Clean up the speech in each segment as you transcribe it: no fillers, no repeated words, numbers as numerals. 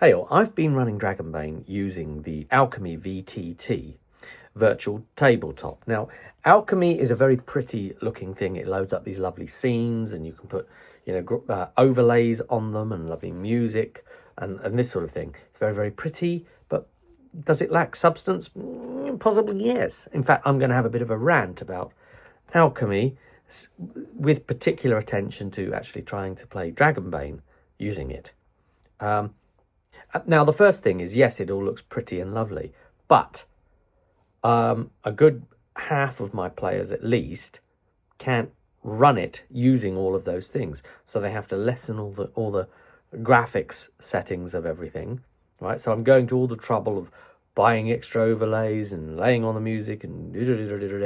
Hey all, I've been running Dragonbane using the Alchemy VTT virtual tabletop. Now, Alchemy is a very pretty looking thing. It loads up these lovely scenes and you can put, overlays on them and lovely music and this sort of thing. It's very, very pretty, but does it lack substance? Possibly yes. In fact, I'm going to have a bit of a rant about Alchemy with particular attention to actually trying to play Dragonbane using it. Now, the first thing is, yes, it all looks pretty and lovely, but a good half of my players, at least, can't run it using all of those things. So they have to lessen all the graphics settings of everything, right? So I'm going to all the trouble of buying extra overlays and laying on the music and it's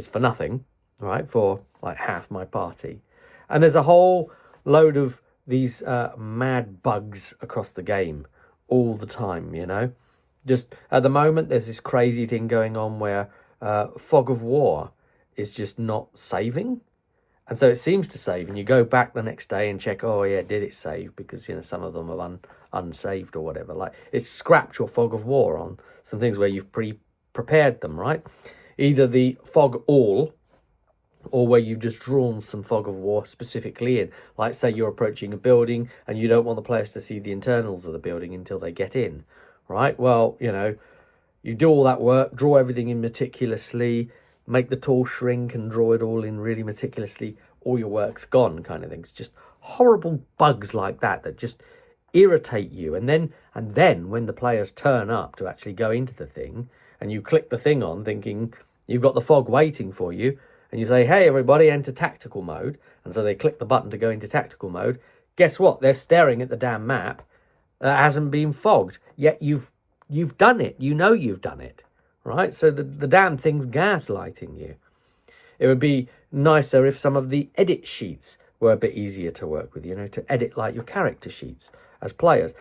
for nothing, right? For like half my party. And there's a whole load of these mad bugs across the game all the time, Just at the moment, there's this crazy thing going on where Fog of War is just not saving. And so it seems to save, and you go back the next day and check, oh yeah, did it save? Because, some of them are unsaved or whatever. Like, it's scrapped your Fog of War on some things where you've prepared them, right? Either the Fog All, or where you've just drawn some Fog of War specifically in. Like, say you're approaching a building and you don't want the players to see the internals of the building until they get in, right? Well, you do all that work, draw everything in meticulously, make the tool shrink and draw it all in really meticulously, all your work's gone kind of thing. It's just horrible bugs like that just irritate you. And then when the players turn up to actually go into the thing and you click the thing on thinking you've got the fog waiting for you, and you say, hey, everybody, enter tactical mode. And so they click the button to go into tactical mode. Guess what? They're staring at the damn map that hasn't been fogged. Yet you've done it. You've done it, right? So the damn thing's gaslighting you. It would be nicer if some of the edit sheets were a bit easier to work with, to edit like your character sheets as players.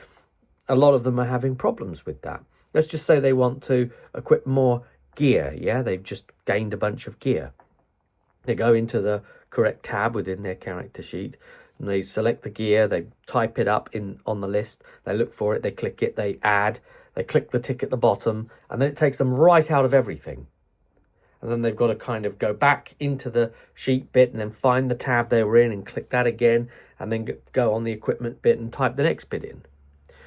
A lot of them are having problems with that. Let's just say they want to equip more gear, yeah? They've just gained a bunch of gear. They go into the correct tab within their character sheet and they select the gear, they type it up on the list, they look for it, they click it, they add, they click the tick at the bottom, and then it takes them right out of everything. And then they've got to kind of go back into the sheet bit and then find the tab they were in and click that again, and then go on the equipment bit and type the next bit in.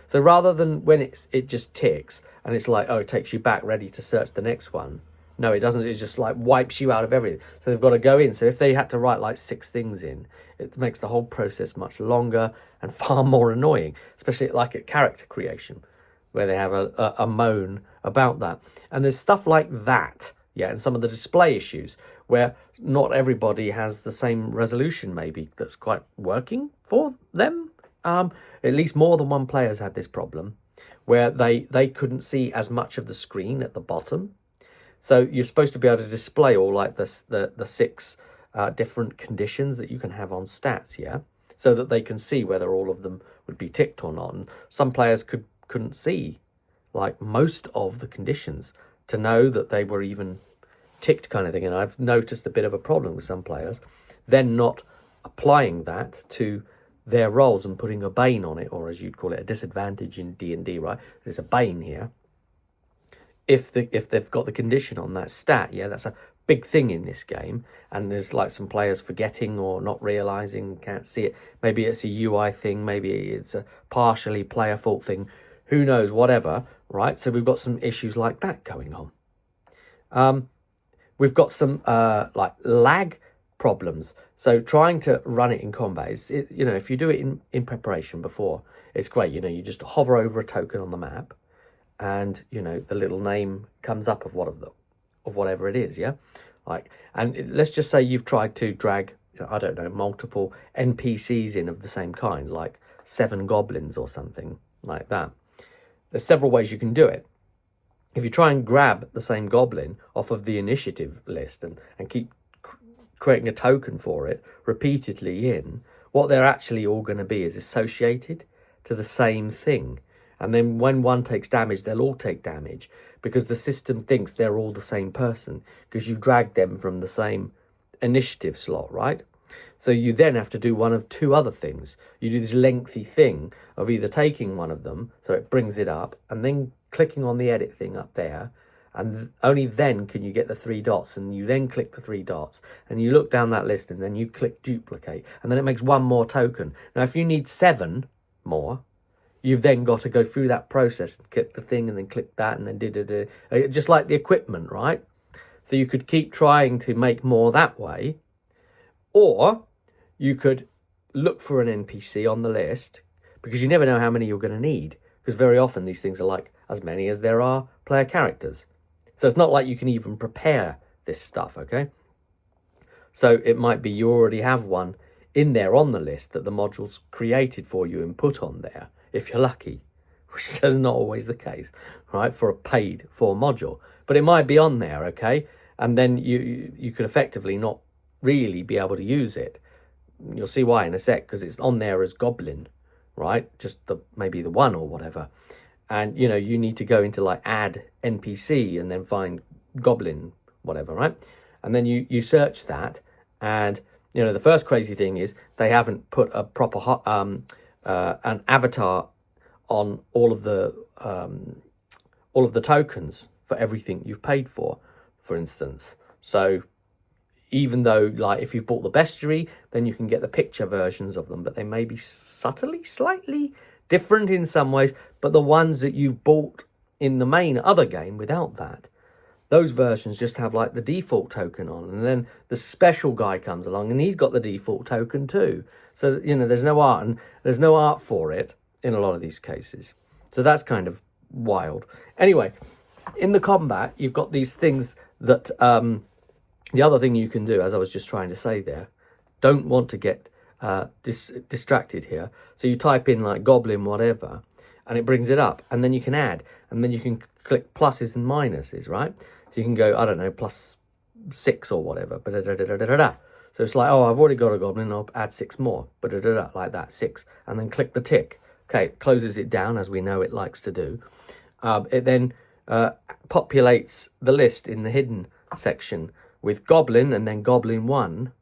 So rather than when it just ticks and it's like, oh, it takes you back ready to search the next one, no, it doesn't. It just like wipes you out of everything. So they've got to go in. So if they had to write like 6 things in, it makes the whole process much longer and far more annoying, especially like at character creation, where they have a moan about that. And there's stuff like that, yeah, and some of the display issues where not everybody has the same resolution maybe that's quite working for them. At least more than one player's had this problem where they couldn't see as much of the screen at the bottom. So you're supposed to be able to display all like the 6 different conditions that you can have on stats, yeah? So that they can see whether all of them would be ticked or not. And some players couldn't see like most of the conditions to know that they were even ticked kind of thing. And I've noticed a bit of a problem with some players then not applying that to their roles and putting a bane on it, or as you'd call it, a disadvantage in D&D, right? There's a bane here. If they've got the condition on that stat, yeah, that's a big thing in this game. And there's like some players forgetting or not realizing, can't see it. Maybe it's a UI thing, maybe it's a partially player fault thing. Who knows, whatever, right? So we've got some issues like that going on. We've got some like lag problems. So trying to run it in combat, if you do it in preparation before, it's great. You just hover over a token on the map, and the little name comes up of whatever it is, yeah. Let's just say you've tried to drag, I don't know, multiple NPCs in of the same kind, like 7 goblins or something like that. There's several ways you can do it. If you try and grab the same goblin off of the initiative list and keep creating a token for it repeatedly in, what they're actually all going to be is associated to the same thing. And then when one takes damage, they'll all take damage because the system thinks they're all the same person because you dragged them from the same initiative slot, right? So you then have to do one of two other things. You do this lengthy thing of either taking one of them, so it brings it up, and then clicking on the edit thing up there, and only then can you get the 3 dots, and you then click the 3 dots, and you look down that list, and then you click duplicate, and then it makes one more token. Now, if you need 7 more, you've then got to go through that process and click the thing, and then click that, and then just like the equipment, right? So you could keep trying to make more that way, or you could look for an NPC on the list, because you never know how many you're going to need, because very often these things are like as many as there are player characters. So it's not like you can even prepare this stuff, okay? So it might be you already have one in there on the list that the module's created for you and put on there, if you're lucky, which is not always the case, right, for a paid for module. But it might be on there, okay? And then you could effectively not really be able to use it. You'll see why in a sec, because it's on there as Goblin, right? Just maybe the 1 or whatever. And, you know, you need to go into like add NPC and then find Goblin, whatever, right? And then you search that. And, you know, the first crazy thing is they haven't put a proper an avatar on all of the tokens for everything you've paid for instance. So even though, like, if you've bought the bestiary, then you can get the picture versions of them, but they may be subtly, slightly different in some ways. But the ones that you've bought in the main other game without that, those versions just have like the default token on, and then the special guy comes along and he's got the default token too. So, you know, there's no art, and there's no art for it in a lot of these cases. So that's kind of wild. Anyway, in the combat, you've got these things that the other thing you can do, as I was just trying to say there, don't want to get distracted here. So you type in like Goblin whatever, and it brings it up, and then you can add, and then you can click pluses and minuses, right? So you can go, I don't know, +6 or whatever. So it's like, oh, I've already got a Goblin, I'll add 6 more, like that, 6, and then click the tick. Okay, it closes it down, as we know it likes to do. It then populates the list in the hidden section with Goblin, and then Goblin 1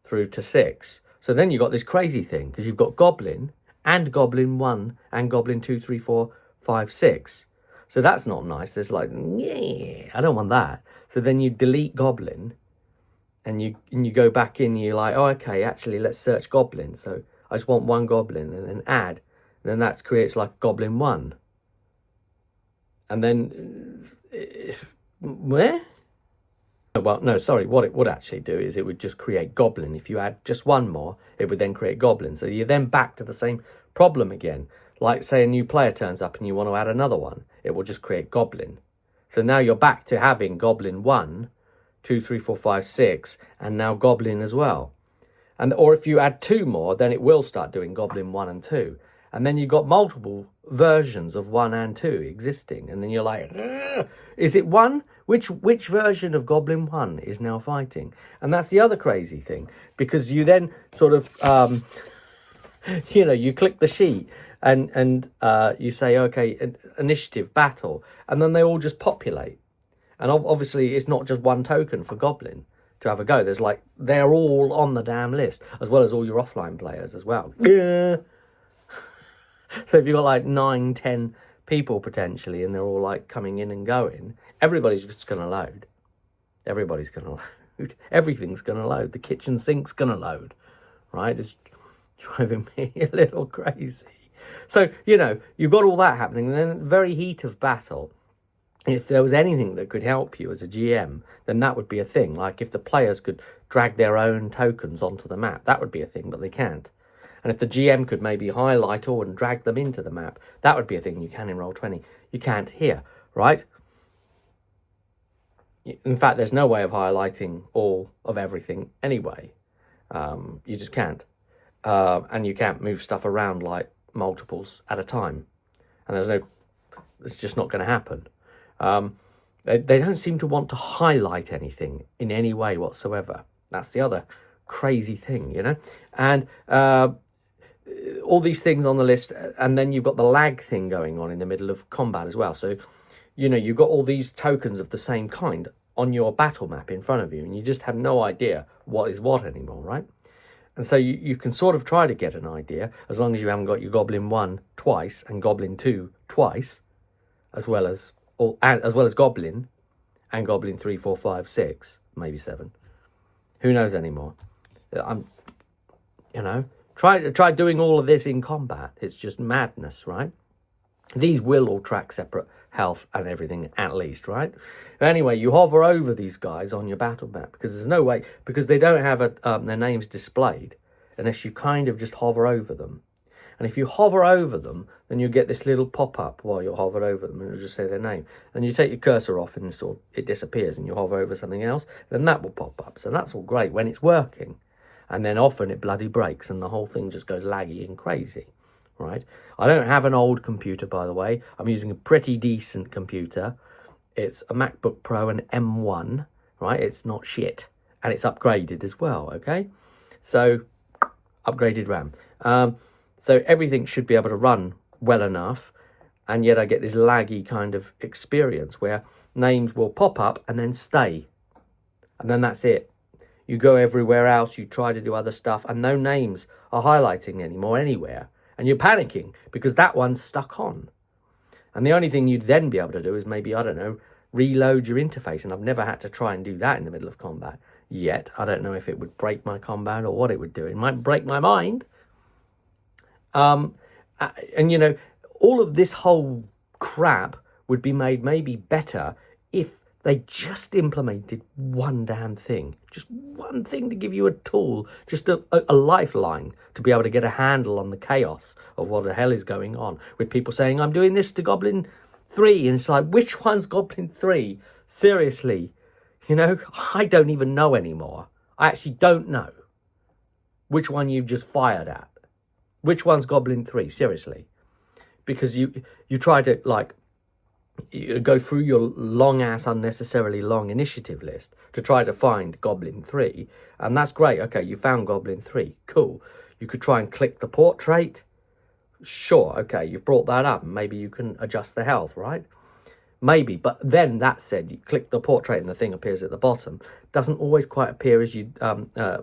through to 6. So then you've got this crazy thing, because you've got Goblin and Goblin 1 and Goblin 2, 3, 4, 5, 6. So that's not nice. There's like, yeah, I don't want that. So then you delete Goblin, and you go back in, you're like, oh, okay, actually, let's search Goblin. So I just want 1 Goblin, and then add. And then that creates like Goblin 1. And then, where? Well, no, sorry, what it would actually do is it would just create Goblin. If you add just 1 more, it would then create Goblin. So you're then back to the same problem again. Like, say a new player turns up and you want to add another one, it will just create Goblin. So now you're back to having Goblin 1, 2, 3, 4, 5, 6, and now Goblin as well. Or if you add 2 more, then it will start doing Goblin 1 and 2. And then you've got multiple versions of 1 and 2 existing. And then you're like, is it 1? Which version of Goblin 1 is now fighting? And that's the other crazy thing. Because you then sort of, you know, you click the sheet and you say, okay, initiative, battle. And then they all just populate. And obviously it's not just 1 token for Goblin to have a go. There's like, they're all on the damn list, as well as all your offline players as well. Yeah. So if you've got like 9, 10 people potentially, and they're all like coming in and going, everybody's just going to load. Everybody's going to load. Everything's going to load. The kitchen sink's going to load, right? It's driving me a little crazy. So, you know, you've got all that happening. And then in the very heat of battle, if there was anything that could help you as a GM, then that would be a thing. Like if the players could drag their own tokens onto the map, that would be a thing, but they can't. And if the GM could maybe highlight all and drag them into the map, that would be a thing you can in Roll20. You can't here, right? In fact, there's no way of highlighting all of everything anyway. You just can't. And you can't move stuff around like multiples at a time. And it's just not going to happen. They don't seem to want to highlight anything in any way whatsoever. That's the other crazy thing, you know? And all these things on the list, and then you've got the lag thing going on in the middle of combat as well. So, you know, you've got all these tokens of the same kind on your battle map in front of you, and you just have no idea what is what anymore, right? And so you can sort of try to get an idea, as long as you haven't got your Goblin 1 twice and Goblin 2 twice, as well as Goblin and Goblin 3, 4, 5, 6, maybe 7. Who knows anymore? Try doing all of this in combat. It's just madness, right? These will all track separate health and everything, at least, right? But anyway, you hover over these guys on your battle map, because there's no way, because they don't have their names displayed unless you kind of just hover over them. And if you hover over them, then you get this little pop-up while you're hovered over them, and it'll just say their name. And you take your cursor off and it disappears, and you hover over something else, then that will pop up. So that's all great when it's working. And then often it bloody breaks, and the whole thing just goes laggy and crazy, right? I don't have an old computer, by the way. I'm using a pretty decent computer. It's a MacBook Pro, an M1, right? It's not shit. And it's upgraded as well, okay? So, upgraded RAM. So everything should be able to run well enough, and yet I get this laggy kind of experience where names will pop up and then stay. And then that's it. You go everywhere else, you try to do other stuff, and no names are highlighting anymore anywhere. And you're panicking because that one's stuck on. And the only thing you'd then be able to do is maybe, I don't know, reload your interface. And I've never had to try and do that in the middle of combat yet. I don't know if it would break my combat or what it would do. It might break my mind. And, all of this whole crap would be made maybe better if they just implemented one damn thing. Just one thing to give you a tool, just a lifeline to be able to get a handle on the chaos of what the hell is going on. With people saying, I'm doing this to Goblin 3. And it's like, which one's Goblin 3? Seriously. I don't even know anymore. I actually don't know which one you've just fired at. Which one's Goblin 3? Seriously. Because you try to, you go through your long-ass, unnecessarily long initiative list to try to find Goblin 3. And that's great. Okay, you found Goblin 3. Cool. You could try and click the portrait. Sure, okay, you've brought that up. Maybe you can adjust the health, right? Maybe. But then, that said, you click the portrait and the thing appears at the bottom. Doesn't always quite appear as you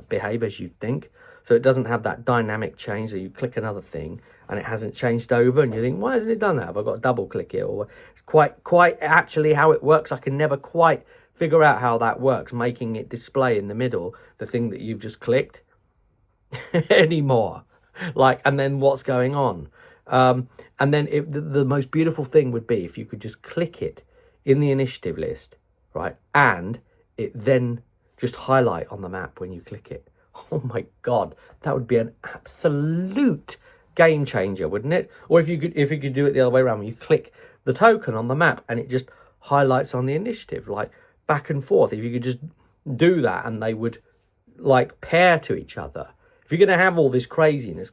behave as you'd think. So it doesn't have that dynamic change. So you click another thing and it hasn't changed over, and you think, why hasn't it done that? Have I got to double click it? Or quite actually how it works, I can never quite figure out how that works, making it display in the middle the thing that you've just clicked anymore. And then what's going on? And then the most beautiful thing would be if you could just click it in the initiative list, right? And it then just highlight on the map when you click it. Oh my God, that would be an absolute game changer, wouldn't it? Or if you could do it the other way around, you click the token on the map and it just highlights on the initiative, back and forth. If you could just do that and they would pair to each other. If you're going to have all this craziness,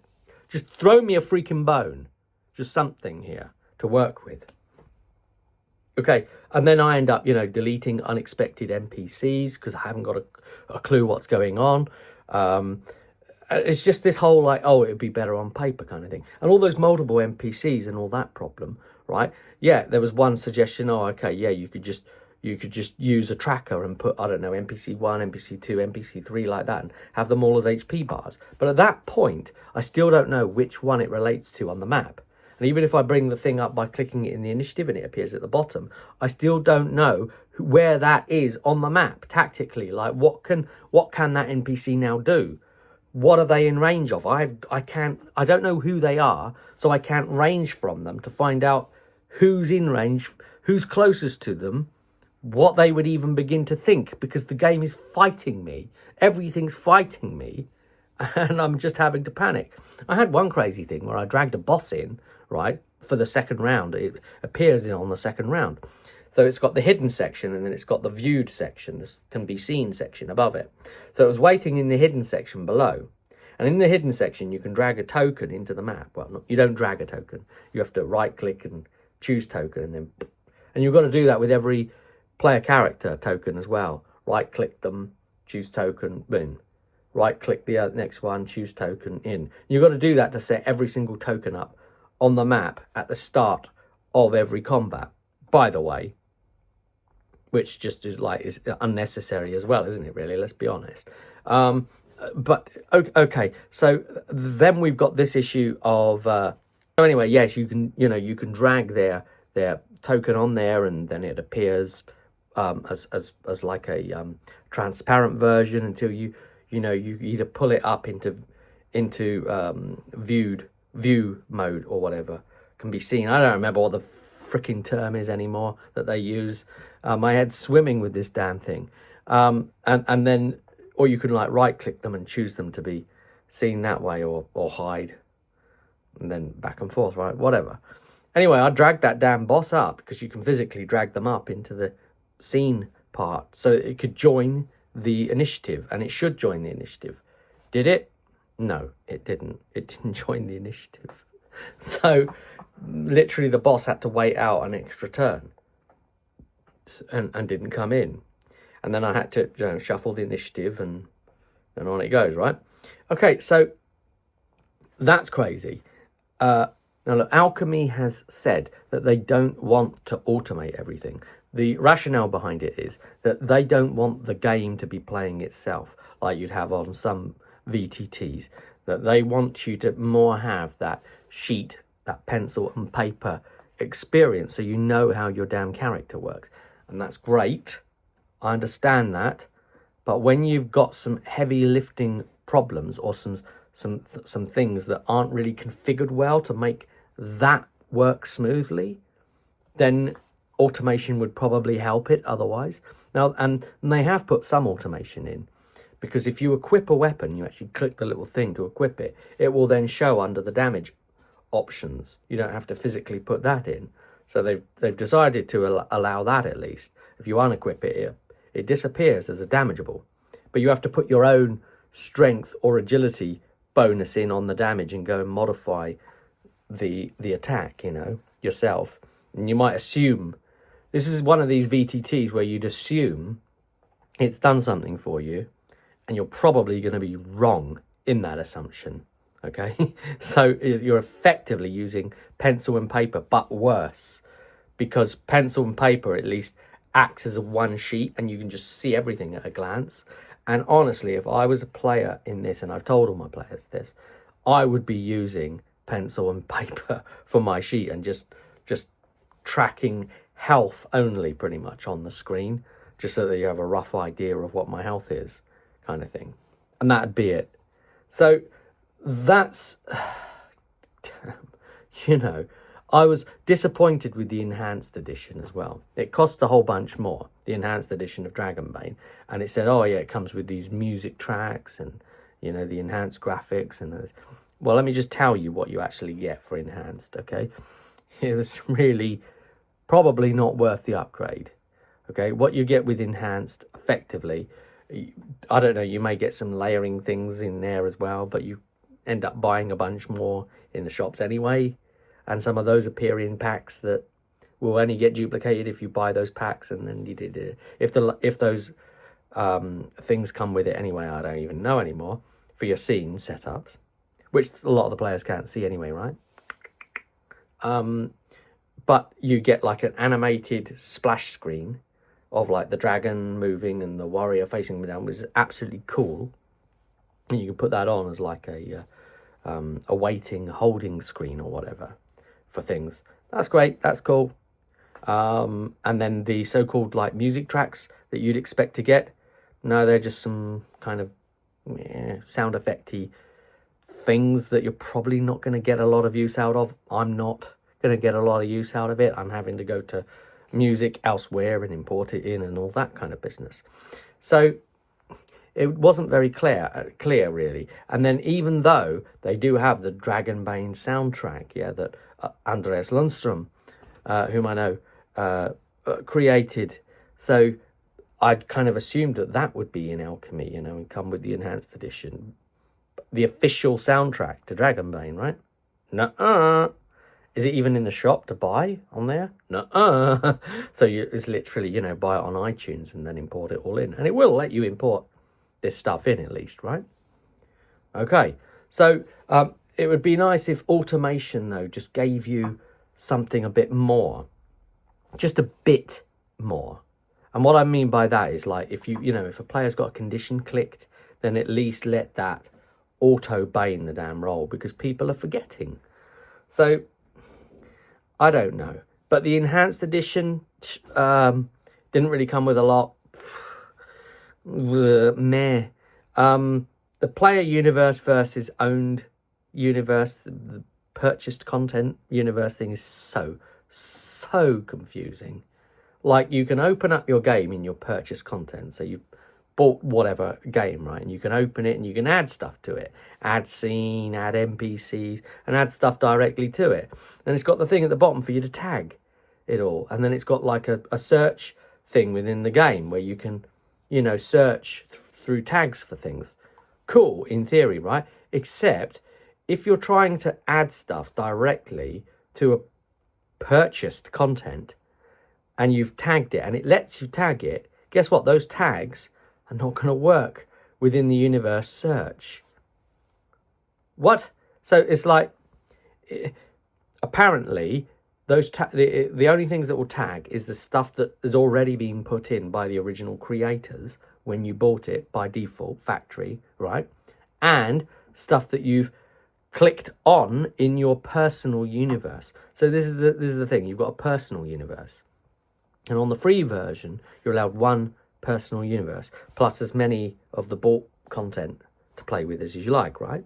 just throw me a freaking bone. Just something here to work with. Okay, and then I end up, deleting unexpected NPCs because I haven't got a clue what's going on. It's just this whole it would be better on paper kind of thing. And all those multiple NPCs and all that problem, right? Yeah, there was one suggestion, you could just use a tracker and put, I don't know, NPC 1, NPC 2, NPC 3 like that and have them all as HP bars. But at that point, I still don't know which one it relates to on the map. And even if I bring the thing up by clicking it in the initiative and it appears at the bottom, I still don't know where that is on the map tactically. What can that NPC now do? What are they in range of? I don't know who they are, so I can't range from them to find out who's in range, who's closest to them, what they would even begin to think, because the game is fighting me. Everything's fighting me, and I'm just having to panic. I had one crazy thing where I dragged a boss in, right, for the second round. It appears on the second round. So it's got the hidden section and then it's got the viewed section, this can be seen section above it. So it was waiting in the hidden section below. And in the hidden section, you can drag a token into the map. Well, you don't drag a token. You have to right click and choose token and you've got to do that with every player character token as well. Right click them, choose token, boom. Right click the next one, choose token, in. You've got to do that to set every single token up on the map at the start of every combat, by the way, which just is unnecessary as well, isn't it, really? Let's be honest. But okay, so then we've got this issue of so anyway, yes, you can drag their token on there, and then it appears as like a transparent version until you either pull it up into view mode or whatever can be seen. I don't remember what the freaking term is anymore that they use. My head's swimming with this damn thing. And then, or you can like right click them and choose them to be seen that way, or hide, and then back and forth, right? Whatever. Anyway, I dragged that damn boss up because you can physically drag them up into the scene part so it could join the initiative, and it should join the initiative. Did it? No, it didn't. It didn't join the initiative. So literally the boss had to wait out an extra turn and didn't come in. And then I had to shuffle the initiative, and on it goes, right? Okay, so that's crazy. Now look, Alchemy has said that they don't want to automate everything. The rationale behind it is that they don't want the game to be playing itself like you'd have on some VTTs. That they want you to more have that sheet, that pencil and paper experience, so you know how your damn character works. And that's great. I understand that. But when you've got some heavy lifting problems or some things that aren't really configured well to make that work smoothly, then automation would probably help it otherwise. Now, and they have put some automation in, because if you equip a weapon, you actually click the little thing to equip it. It will then show under the damage options. You don't have to physically put that in. So they've decided to allow that at least. If you unequip it, it disappears as a damageable. But you have to put your own strength or agility bonus in on the damage and go and modify the attack, yourself. And you might assume, this is one of these VTTs where you'd assume it's done something for you, and you're probably going to be wrong in that assumption, okay? So you're effectively using pencil and paper, but worse, because pencil and paper at least acts as a one sheet and you can just see everything at a glance. And honestly, if I was a player in this, and I've told all my players this, I would be using pencil and paper for my sheet and just tracking health only pretty much on the screen, just so that you have a rough idea of what my health is, kind of thing. And that'd be it. So that's, I was disappointed with the enhanced edition as well. It cost a whole bunch more, the enhanced edition of Dragonbane, and it said, oh yeah, it comes with these music tracks and the enhanced graphics and well, let me just tell you what you actually get for enhanced. Okay, it was really probably not worth the upgrade. Okay, what you get with enhanced, effectively, I don't know, you may get some layering things in there as well, but you end up buying a bunch more in the shops anyway. And some of those appear in packs that will only get duplicated if you buy those packs, and then if those things come with it anyway, I don't even know anymore, for your scene setups, which a lot of the players can't see anyway, right? But you get like an animated splash screen of like the dragon moving and the warrior facing down, which is absolutely cool. And you can put that on as like a waiting holding screen or whatever for things. That's great. That's cool. And then the so-called like music tracks that you'd expect to get, no, they're just some kind of sound effecty things that you're probably not going to get a lot of use out of. I'm not going to get a lot of use out of it. I'm having to go to music elsewhere and import it in and all that kind of business. So it wasn't very clear really. And then even though they do have the Dragonbane soundtrack, that Andreas Lundström, whom I know, created, so I'd kind of assumed that would be in Alchemy, and come with the enhanced edition, the official soundtrack to Dragonbane, right? Nuh-uh. Is it even in the shop to buy on there? Nuh-uh. So it's literally, buy it on iTunes and then import it all in. And it will let you import this stuff in at least, right? Okay. So it would be nice if automation, though, just gave you something a bit more. Just a bit more. And what I mean by that is, like, if if a player's got a condition clicked, then at least let that auto-bane the damn roll, because people are forgetting. So, I don't know. But the enhanced edition didn't really come with a lot. Meh. The player universe versus owned universe, the purchased content universe thing is so confusing. Like, you can open up your game in your purchased content. So you've bought whatever game, right? And you can open it and you can add stuff to it. Add scene, add NPCs, and add stuff directly to it. And it's got the thing at the bottom for you to tag it all. And then it's got like a search thing within the game where you can, you know, search through tags for things. Cool, in theory, right? Except if you're trying to add stuff directly to a purchased content and you've tagged it and it lets you tag it, guess what? Those tags are not going to work within the universe search. What? So it's like, apparently, those the only things that will tag is the stuff that has already been put in by the original creators when you bought it by default, factory, right? And stuff that you've clicked on in your personal universe. So this is the thing. You've got a personal universe. And on the free version, you're allowed one personal universe, plus as many of the bought content to play with as you like, right?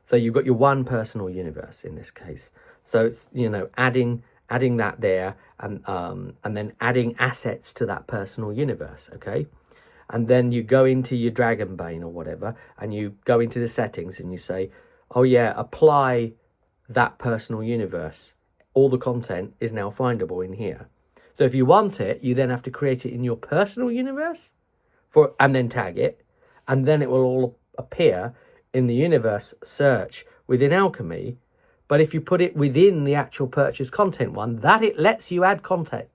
So you've got your one personal universe in this case. So it's, you know, adding that there and then adding assets to that personal universe, okay? And then you go into your Dragonbane or whatever, and you go into the settings and you say, oh yeah, apply that personal universe. All the content is now findable in here. So if you want it, you then have to create it in your personal universe and then tag it, and then it will all appear in the universe search within Alchemy. But if you put it within the actual purchase content one, that it lets you add content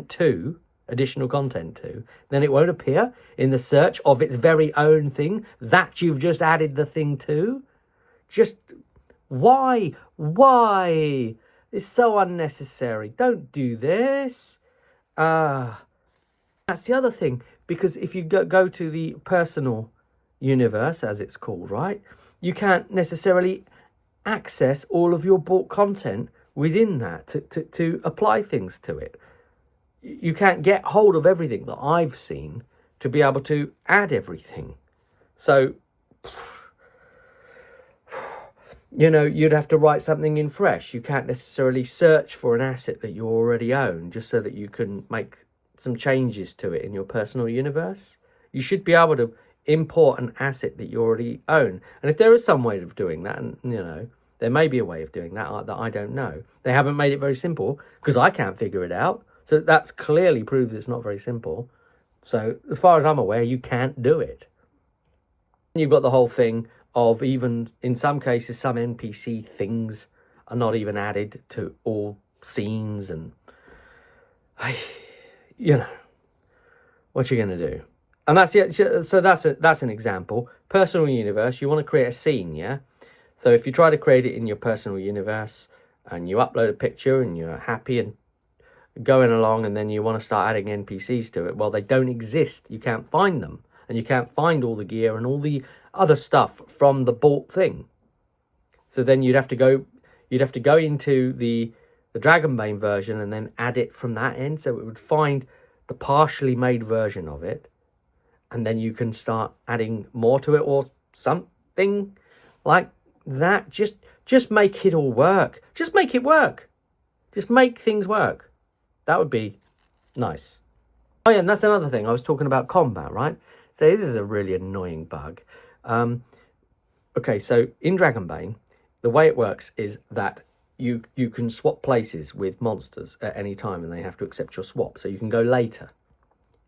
to, additional content to, then it won't appear in the search of its very own thing that you've just added the thing to. Just why? It's so unnecessary. Don't do this. That's the other thing, because if you go to the personal universe, as it's called, right, you can't necessarily access all of your bought content within that to apply things to it. You can't get hold of everything that I've seen to be able to add everything. So, you know, you'd have to write something in fresh. You can't necessarily search for an asset that you already own just so that you can make some changes to it in your personal universe. You should be able to import an asset that you already own. And if there is some way of doing that, and, you know, there may be a way of doing that that I don't know. They haven't made it very simple because I can't figure it out. So that clearly proves it's not very simple. So as far as I'm aware, you can't do it. You've got the whole thing of, even in some cases, some NPC things are not even added to all scenes, and you know, what you going to do? And that's it. So that's an example. Personal universe. You want to create a scene, yeah? So if you try to create it in your personal universe and you upload a picture and you're happy and going along, and then you want to start adding NPCs to it, well, they don't exist. You can't find them, and you can't find all the gear and all the other stuff from the bought thing. So then you'd have to go into the Dragonbane version and then add it from that end. So it would find the partially made version of it, and then you can start adding more to it or something like that. Just make it all work. Just make it work. Just make things work. That would be nice. Oh yeah, and that's another thing. I was talking about combat, right? So this is a really annoying bug. Okay, so in Dragonbane, the way it works is that you can swap places with monsters at any time, and they have to accept your swap. So you can go later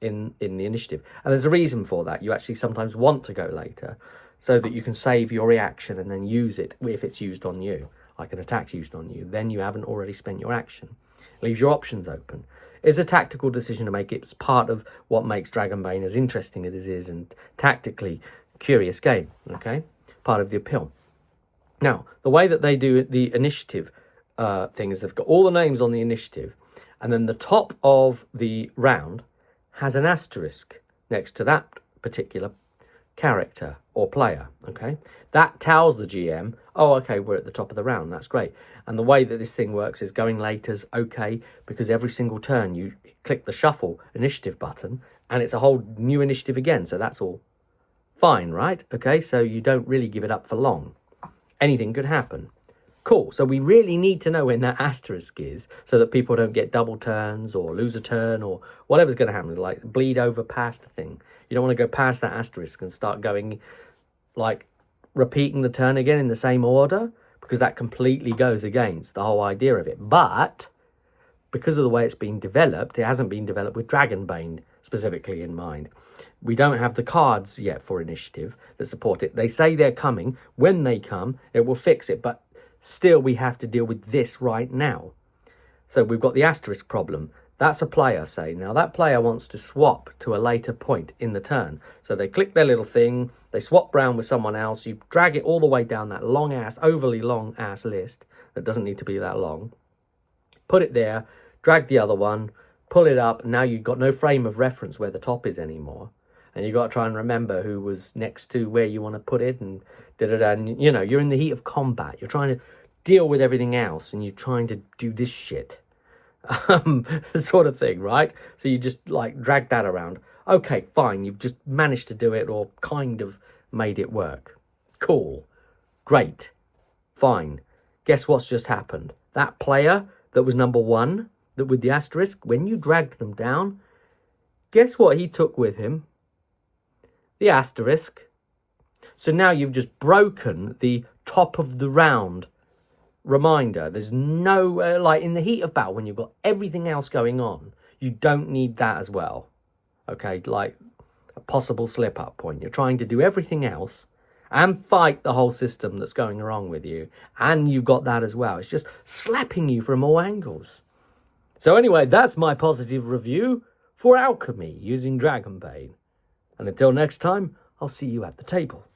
in the initiative. And there's a reason for that. You actually sometimes want to go later so that you can save your reaction and then use it if it's used on you, like an attack's used on you. Then you haven't already spent your action. It leaves your options open. It's a tactical decision to make. It's part of what makes Dragonbane as interesting as it is and tactically curious game, okay? Part of the appeal. Now, the way that they do the initiative thing is they've got all the names on the initiative, and then the top of the round has an asterisk next to that particular character or player, okay? That tells the GM, oh, okay, we're at the top of the round, that's great. And the way that this thing works is going later's okay, because every single turn you click the shuffle initiative button, and it's a whole new initiative again, so that's all fine, right? Okay, so you don't really give it up for long. Anything could happen. Cool, so we really need to know when that asterisk is so that people don't get double turns or lose a turn or whatever's going to happen, like bleed over past a thing. You don't want to go past that asterisk and start going, like, repeating the turn again in the same order, because that completely goes against the whole idea of it. But because of the way it's been developed, it hasn't been developed with Dragonbane specifically in mind. We don't have the cards yet for initiative that support it. They say they're coming. When they come, it will fix it, but still we have to deal with this right now. So we've got the asterisk problem. That's a player, say. Now that player wants to swap to a later point in the turn. So they click their little thing, they swap round with someone else, you drag it all the way down that overly long ass list that doesn't need to be that long. Put it there, drag the other one, pull it up, and now you've got no frame of reference where the top is anymore. And you've got to try and remember who was next to where you want to put it, and da-da-da. And, you know, you're in the heat of combat. You're trying to deal with everything else, and you're trying to do this shit. Sort of thing, right? So you just, like, drag that around. Okay, fine. You've just managed to do it, or kind of made it work. Cool. Great. Fine. Guess what's just happened? That player that was number one, that with the asterisk, when you dragged them down, guess what he took with him? The asterisk. So now you've just broken the top of the round reminder. There's no, like in the heat of battle, when you've got everything else going on, you don't need that as well. Okay, like a possible slip-up point. You're trying to do everything else and fight the whole system that's going wrong with you, and you've got that as well. It's just slapping you from all angles. So anyway, that's my positive review for Alchemy using Dragonbane. And until next time, I'll see you at the table.